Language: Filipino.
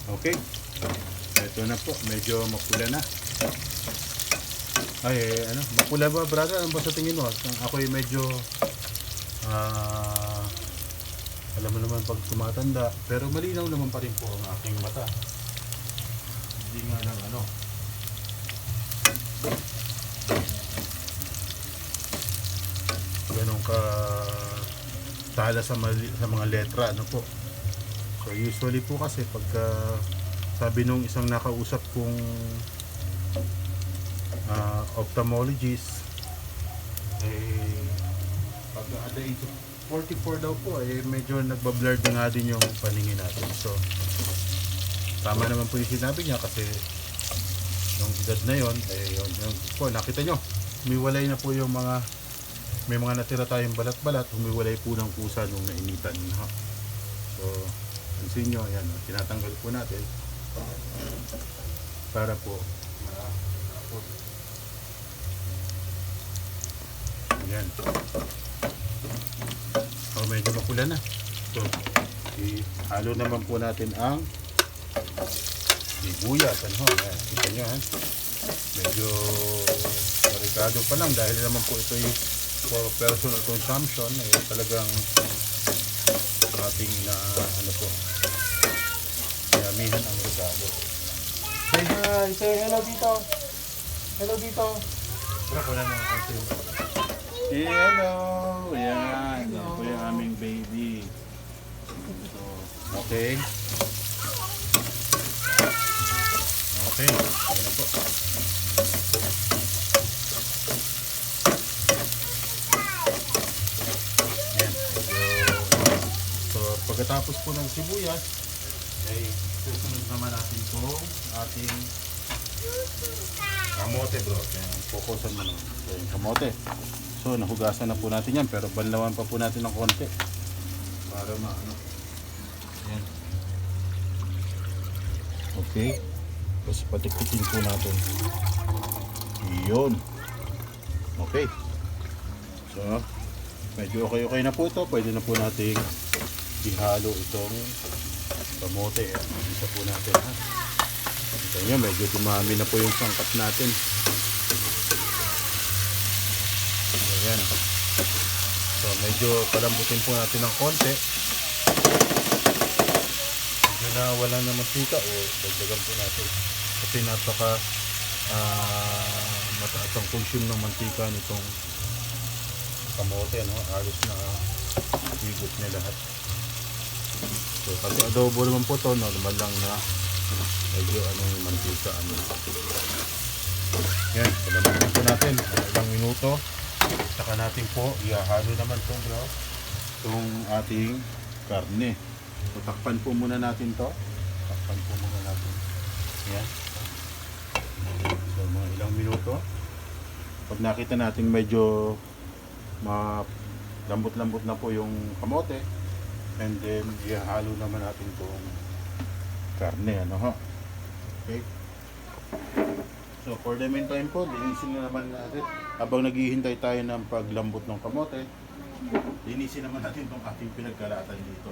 Okay. Ito na po, medyo mapula na. Ay, ano, mapula ba, brother? Ano ba sa tingin mo? Ako'y medyo, alam mo naman pag tumatanda, pero malinaw naman pa rin po ang aking mata. Hindi nga lang, ano, ganun ka tala sa mga letra, ano po. So, usually po kasi pagka sabi nung isang nakausap kong ophthalmologist, eh, pag at the age of 44 daw po, eh, medyo nagbablur na nga din yung paningin natin. So, tama naman po yung sinabi niya kasi nung edad na yon, eh, yung po, nakita nyo, humiwalay na po yung mga, may mga natira tayong balat-balat, humiwalay po ng kusa nung nainitan. Ha? So, pansin nyo, ayan, tinatanggal po natin para po ayan. So, medyo mapula na. So, ihalo naman po natin ang sibuyas. Ano? Ayan, kita nyo, ha? Medyo delikado pa lang dahil naman po ito yung for personal consumption. Eh, talagang ating ano po, yamihan ang regalo. Say hi! Say hello dito! Hello dito! Tara ko na naman kasi. Hello! Yan! Yan po yung aming baby. So, okay. Okay. Yan po. Yan. So, pagkatapos po ng sibuyas, ay susunod naman natin itong ating kamote, bro. Yan. Focusan mo naman. So, yung kamote. So, nahugasan na po natin yan, pero banlawan pa po natin ng konti para maano. Yan. Okay. Tapos patikpitin po natin. Yun. Okay. So, medyo okay na po ito. Pwede na po nating ihalo itong kamote. Isa po natin, ha. Kita nyo, medyo dumami na po yung sangkap natin. Ayan. So, medyo palambutin po natin ng konti. Medyo na wala na mantika o dagdagan po natin. Kasi napaka mataas ang consume ng mantika nitong kamote, no? Alos na higot niya lahat. So, kasi adobo naman po to, normal lang na medyo yung mantika. Yan, palambutin po natin ilang minuto. Saka natin po ihahalo naman itong ating karne. So, takpan po muna natin to. Takpan po muna natin. Yan. So, mga ilang minuto. Pag nakita natin medyo lambot-lambot na po yung kamote, and then ihahalo naman natin itong karne. Ano ho? Okay. So, for the meantime po, linisin na naman natin. Habang naghihintay tayo ng paglambot ng kamote, linisin naman natin itong ating pinagkalatan dito.